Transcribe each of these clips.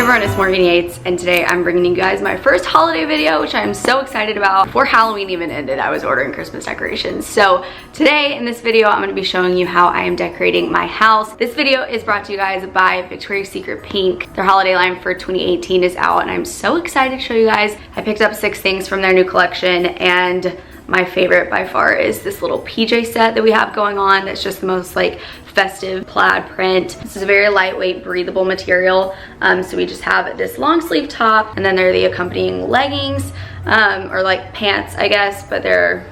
everyone, it's Morgan Yates, and today I'm bringing you guys my first holiday video, which I'm so excited about. Before Halloween even ended, I was ordering Christmas decorations. So today in this video, I'm going to be showing you how I am decorating my house. This video is brought to you guys by Victoria's Secret Pink. Their holiday line for 2018 is out, and I'm so excited to show you guys. I picked up 6 things from their new collection, and my favorite by far is this little PJ set that we have going on. That's just the most like festive plaid print. This is a very lightweight, breathable material. So we just have this long sleeve top, and then they're the accompanying leggings, or like pants, I guess, but they're,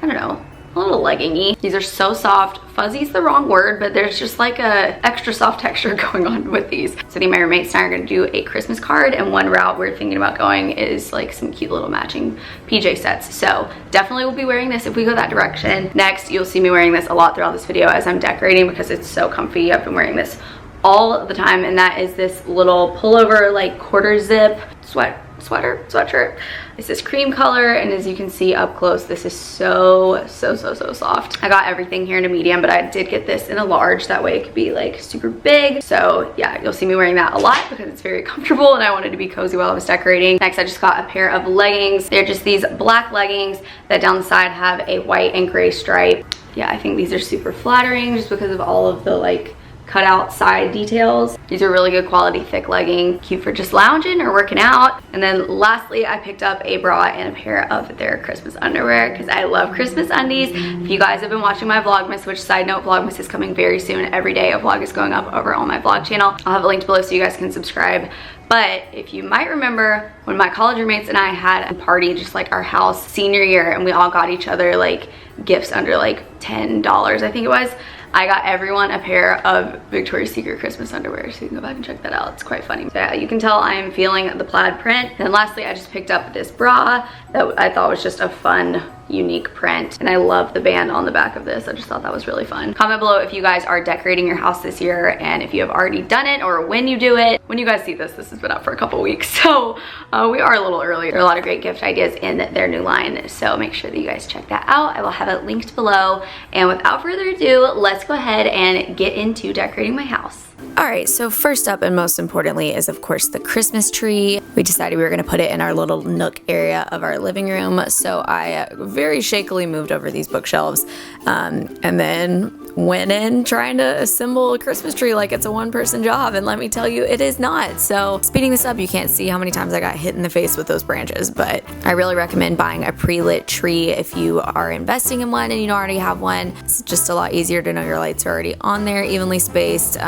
I don't know, a little leggingy. These are so soft. Fuzzy's the wrong word, but there's just like a extra soft texture going on with these. So my roommates and I are gonna do a Christmas card, and one route we're thinking about going is like some cute little matching PJ sets. So definitely will be wearing this if we go that direction. Next, you'll see me wearing this a lot throughout this video as I'm decorating because it's so comfy. I've been wearing this all the time, and that is this little pullover like quarter zip sweatshirt. It's this cream color, and as you can see up close, this is so soft. I got everything here in a medium, but I did get this in a large, that way it could be like super big. So yeah, you'll see me wearing that a lot because it's very comfortable and I wanted to be cozy while I was decorating. Next, I just got a pair of leggings. They're just these black leggings that down the side have a white and gray stripe. Yeah, I think these are super flattering just because of all of the like cut out side details. These are really good quality thick legging, cute for just lounging or working out. And then lastly, I picked up a bra and a pair of their Christmas underwear because I love Christmas undies. If you guys have been watching my Vlogmas, which side note, Vlogmas is coming very soon. Every day a vlog is going up over on my vlog channel. I'll have a link below so you guys can subscribe. But if you might remember when my college roommates and I had a party, just like our house senior year, and we all got each other like gifts under like $10, I think it was. I got everyone a pair of Victoria's Secret Christmas underwear, so you can go back and check that out. It's quite funny. So yeah, you can tell I am feeling the plaid print. And lastly, I just picked up this bra that I thought was just a fun, unique print, and I love the band on the back of this. I just thought that was really fun. Comment below if you guys are decorating your house this year, and if you have already done it, or when you do it. When you guys see this, this has been up for a couple weeks, so we are a little early. There are a lot of great gift ideas in their new line, so make sure that you guys check that out. I will have it linked below, and without further ado, let's go ahead and get into decorating my house. Alright, so first up and most importantly is of course the Christmas tree. We decided we were going to put it in our little nook area of our living room, so I very shakily moved over these bookshelves and then went in trying to assemble a Christmas tree like it's a one-person job, and let me tell you, it is not. So speeding this up, you can't see how many times I got hit in the face with those branches, but I really recommend buying a pre-lit tree if you are investing in one and you don't already have one. It's just a lot easier to know your lights are already on there, evenly spaced,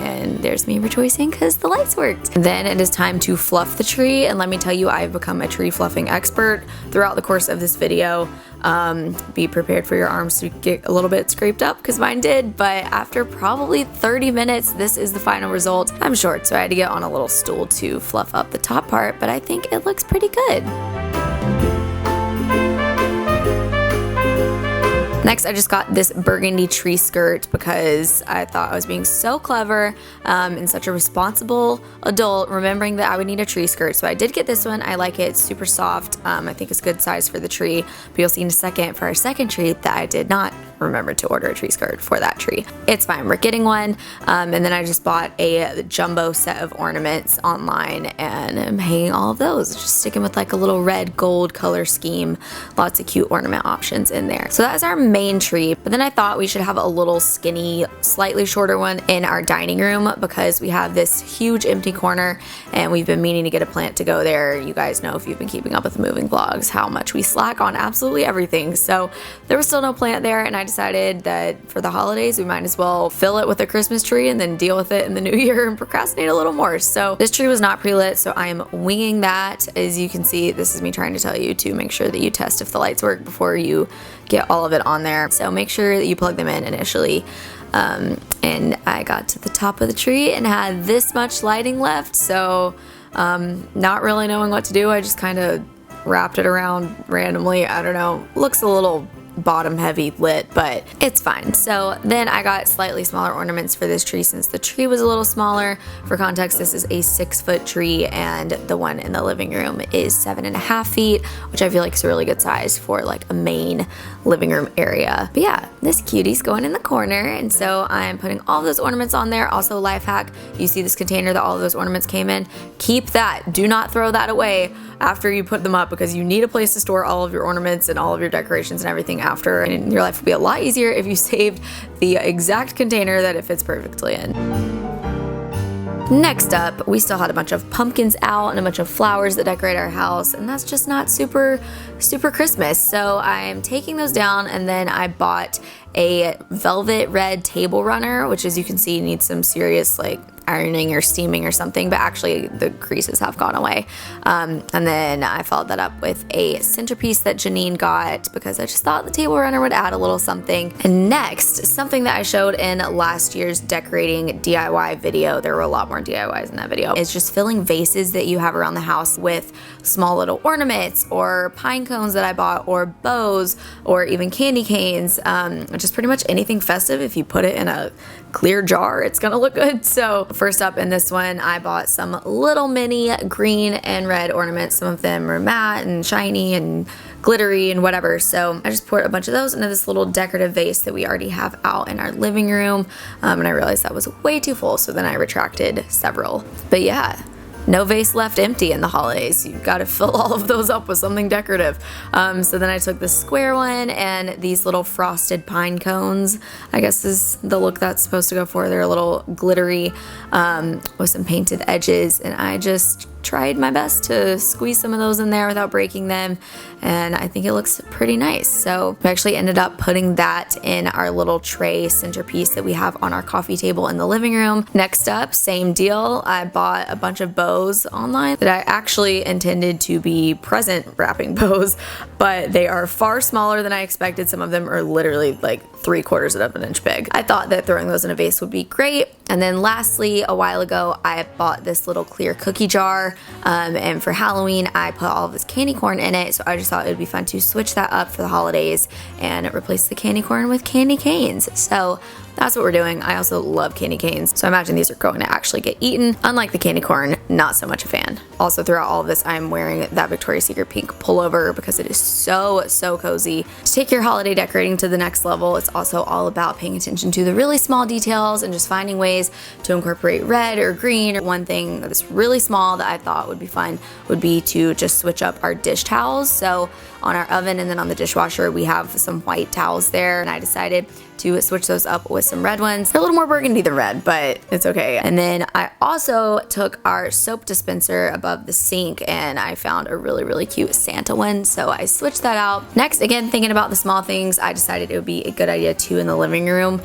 and there's me rejoicing because the lights worked. Then it is time to fluff the tree, and let me tell you, I've become a tree fluffing expert throughout the course of this video. Be prepared for your arms to get a little bit scraped up because mine did, but after probably 30 minutes, this is the final result. I'm short, so I had to get on a little stool to fluff up the top part, but I think it looks pretty good. Next, I just got this burgundy tree skirt because I thought I was being so clever and such a responsible adult, remembering that I would need a tree skirt. So I did get this one. I like it. It's super soft. I think it's a good size for the tree. But you'll see in a second for our second tree that I did not remember to order a tree skirt for that tree. It's fine. We're getting one. And then I just bought a jumbo set of ornaments online, and I'm hanging all of those. Just sticking with like a little red gold color scheme. Lots of cute ornament options in there. So that is our main tree, but then I thought we should have a little skinny, slightly shorter one in our dining room because we have this huge empty corner and we've been meaning to get a plant to go there. You guys know, if you've been keeping up with the moving vlogs, how much we slack on absolutely everything. So there was still no plant there, and I decided that for the holidays we might as well fill it with a Christmas tree and then deal with it in the new year and procrastinate a little more. So this tree was not pre-lit, so I am winging that. As you can see, this is me trying to tell you to make sure that you test if the lights work before you get all of it on there. So make sure that you plug them in initially. And I got to the top of the tree and had this much lighting left, so not really knowing what to do, I just kind of wrapped it around randomly. I don't know, looks a little bottom heavy lit, but it's fine. So then I got slightly smaller ornaments for this tree since the tree was a little smaller. For context, this is a 6-foot tree and the one in the living room is 7.5 feet, which I feel like is a really good size for like a main living room area. But yeah, this cutie's going in the corner, and so I'm putting all those ornaments on there. Also, life hack, you see this container that all of those ornaments came in? Keep that. Do not throw that away after you put them up, because you need a place to store all of your ornaments and all of your decorations and everything after, and your life would be a lot easier if you saved the exact container that it fits perfectly in. Next up, we still had a bunch of pumpkins out and a bunch of flowers that decorate our house, and that's just not super Christmas. So I'm taking those down, and then I bought a velvet red table runner, which, as you can see, needs some serious like ironing or steaming or something, but actually the creases have gone away. And then I followed that up with a centerpiece that Janine got because I just thought the table runner would add a little something. And next, something that I showed in last year's decorating DIY video, there were a lot more DIYs in that video, is just filling vases that you have around the house with small little ornaments or pine cones that I bought, or bows, or even candy canes, just pretty much anything festive. If you put it in a clear jar, it's gonna look good. So first up in this one, I bought some little mini green and red ornaments. Some of them are matte and shiny and glittery and whatever. So I just poured a bunch of those into this little decorative vase that we already have out in our living room. And I realized that was way too full, so then I retracted several. But yeah, no vase left empty in the holidays. You've got to fill all of those up with something decorative. So then I took the square one and these little frosted pine cones, I guess is the look that's supposed to go for. They're a little glittery with some painted edges, and I just tried my best to squeeze some of those in there without breaking them, and I think it looks pretty nice. So we actually ended up putting that in our little tray centerpiece that we have on our coffee table in the living room. Next up, same deal. I bought a bunch of bows online that I actually intended to be present wrapping bows, but they are far smaller than I expected. Some of them are literally like 3/4 of an inch big. I thought that throwing those in a vase would be great. And then lastly, a while ago, I bought this little clear cookie jar, and for Halloween, I put all of this candy corn in it, so I just thought it would be fun to switch that up for the holidays and replace the candy corn with candy canes. So that's what we're doing. I also love candy canes, so I imagine these are going to actually get eaten. Unlike the candy corn, not so much a fan. Also, throughout all of this, I'm wearing that Victoria's Secret pink pullover because it is so cozy. To take your holiday decorating to the next level, it's also all about paying attention to the really small details and just finding ways to incorporate red or green. One thing that's really small that I thought would be fun would be to just switch up our dish towels. So on our oven and then on the dishwasher, we have some white towels there, and I decided to switch those up with some red ones. They're a little more burgundy than red, but it's okay. And then I also took our soap dispenser above the sink, and I found a really cute Santa one, so I switched that out. Next, again, thinking about the small things, I decided it would be a good idea too in the living room,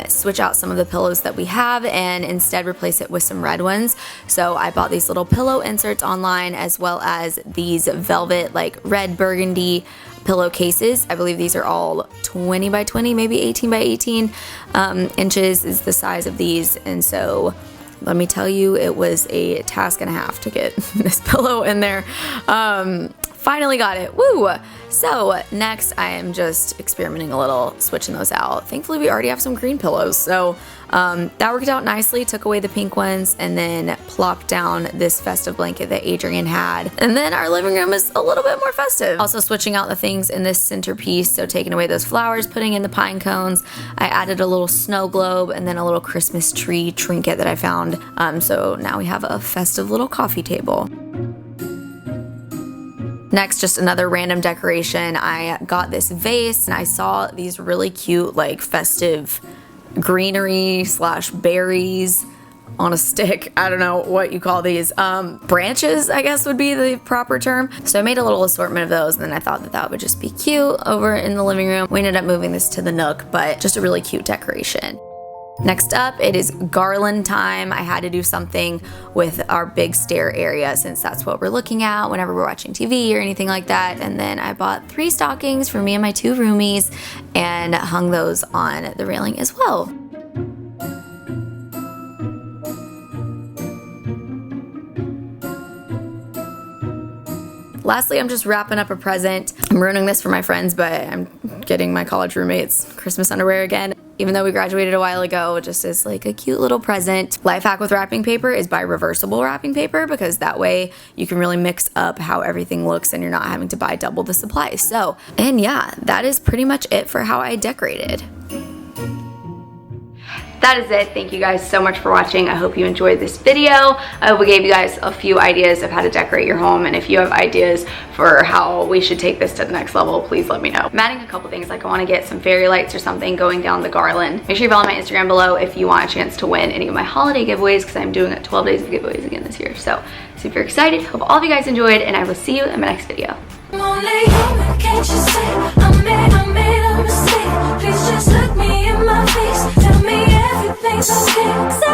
switch out some of the pillows that we have and instead replace it with some red ones. So I bought these little pillow inserts online, as well as these velvet like red burgundy pillowcases. I believe these are all 20 by 20, maybe 18 by 18 inches is the size of these. And so let me tell you, it was a task and a half to get this pillow in there. Finally got it. Woo! So next, I am just experimenting a little, switching those out. Thankfully, we already have some green pillows, so that worked out nicely. Took away the pink ones and then plopped down this festive blanket that Adrian had. And then our living room is a little bit more festive. Also switching out the things in this centerpiece, so taking away those flowers, putting in the pine cones. I added a little snow globe and then a little Christmas tree trinket that I found. So now we have a festive little coffee table. Next, just another random decoration. I got this vase and I saw these really cute like festive greenery / berries on a stick. I don't know what you call these. Branches, I guess would be the proper term. So I made a little assortment of those, and then I thought that that would just be cute over in the living room. We ended up moving this to the nook, but just a really cute decoration. Next up, it is garland time. I had to do something with our big stair area since that's what we're looking at whenever we're watching TV or anything like that. And then I bought 3 stockings for me and my 2 roomies and hung those on the railing as well. Lastly, I'm just wrapping up a present. I'm ruining this for my friends, but I'm getting my college roommates Christmas underwear again. Even though we graduated a while ago, just as like a cute little present. Life hack with wrapping paper is buy reversible wrapping paper, because that way you can really mix up how everything looks and you're not having to buy double the supply. So, and yeah, that is pretty much it for how I decorated. That is it. Thank you guys so much for watching. I hope you enjoyed this video. I hope we gave you guys a few ideas of how to decorate your home, and if you have ideas for how we should take this to the next level, please let me know. I'm adding a couple things, like I want to get some fairy lights or something going down the garland. Make sure you follow my Instagram below if you want a chance to win any of my holiday giveaways, because I'm doing 12 days of giveaways again this year. So super excited. Hope all of you guys enjoyed, and I will see you in my next video. I'm only human, can't you see? I made a mistake. Please just look me in my face. Tell me everything's okay.